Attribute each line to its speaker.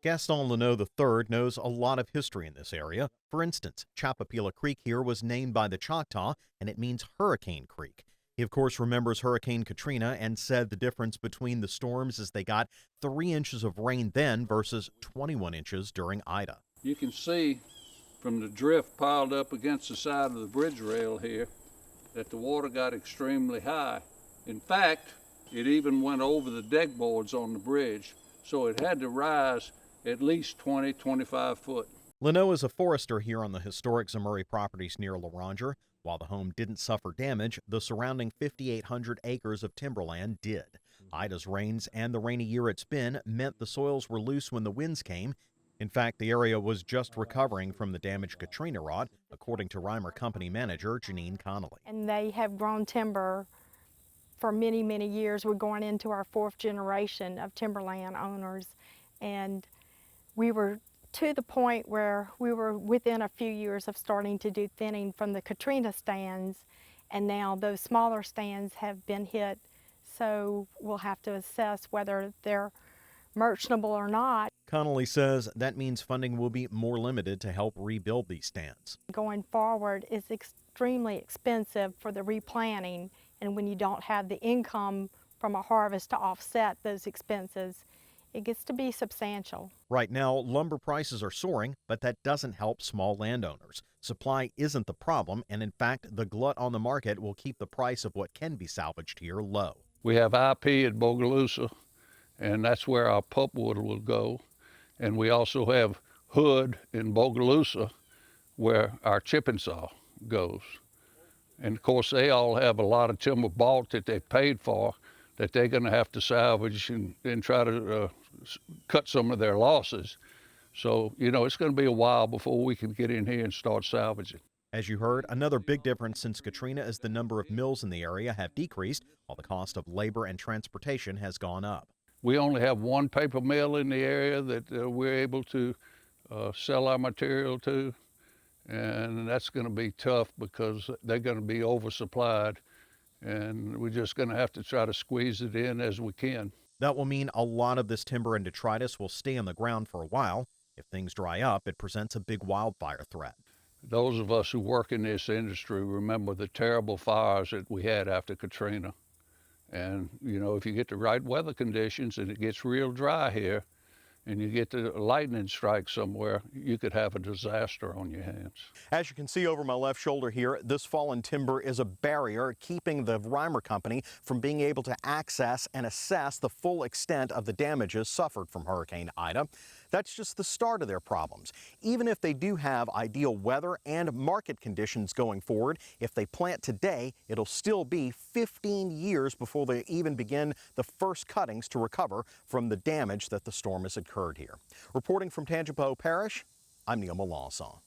Speaker 1: Gaston Leno III knows a lot of history in this area. For instance, Chapapila Creek here was named by the Choctaw, and it means Hurricane Creek. He, of course, remembers Hurricane Katrina and said the difference between the storms is they got 3 inches of rain then versus 21 inches during Ida.
Speaker 2: You can see from the drift piled up against the side of the bridge rail here that the water got extremely high. In fact, it even went over the deck boards on the bridge, so it had to rise at least 20-25 foot.
Speaker 1: Leno is a forester here on the historic Zemurray properties near Loranger. While the home didn't suffer damage, the surrounding 5,800 acres of timberland did. Ida's rains and the rainy year it's been meant the soils were loose when the winds came. In fact, the area was just recovering from the damage Katrina wrought, according to Reimer Company manager Janine Connolly.
Speaker 3: And they have grown timber for many, many years. We're going into our 4th generation of timberland owners, and we were to the point where we were within a few years of starting to do thinning from the Katrina stands, and now those smaller stands have been hit, so we'll have to assess whether they're merchantable or not.
Speaker 1: Connolly says that means funding will be more limited to help rebuild these stands.
Speaker 3: Going forward is extremely expensive for the replanting, and when you don't have the income from a harvest to offset those expenses, it gets to be substantial.
Speaker 1: Right now, lumber prices are soaring, but that doesn't help small landowners. Supply isn't the problem, and in fact, the glut on the market will keep the price of what can be salvaged here low.
Speaker 2: We have IP at Bogalusa, and that's where our pulpwood will go. And we also have Hood in Bogalusa, where our chipping saw goes. And of course, they all have a lot of timber bought that they paid for that they're going to have to salvage and try to cut some of their losses. So, you know, it's going to be a while before we can get in here and start salvaging.
Speaker 1: As you heard, another big difference since Katrina is the number of mills in the area have decreased, while the cost of labor and transportation has gone up.
Speaker 2: We only have one paper mill in the area that we're able to sell our material to, and that's going to be tough because they're going to be oversupplied, and we're just going to have to try to squeeze it in as we can.
Speaker 1: That will mean a lot of this timber and detritus will stay on the ground for a while. If things dry up, it presents a big wildfire threat.
Speaker 2: Those of us who work in this industry remember the terrible fires that we had after Katrina. And, you know, if you get the right weather conditions and it gets real dry here, and you get the lightning strike somewhere, you could have a disaster on your hands.
Speaker 1: As you can see over my left shoulder here, this fallen timber is a barrier keeping the Reimer Company from being able to access and assess the full extent of the damages suffered from Hurricane Ida. That's just the start of their problems. Even if they do have ideal weather and market conditions going forward, if they plant today, it'll still be 15 years before they even begin the first cuttings to recover from the damage that the storm has occurred here. Reporting from Tangipahoa Parish, I'm Neil Melancon.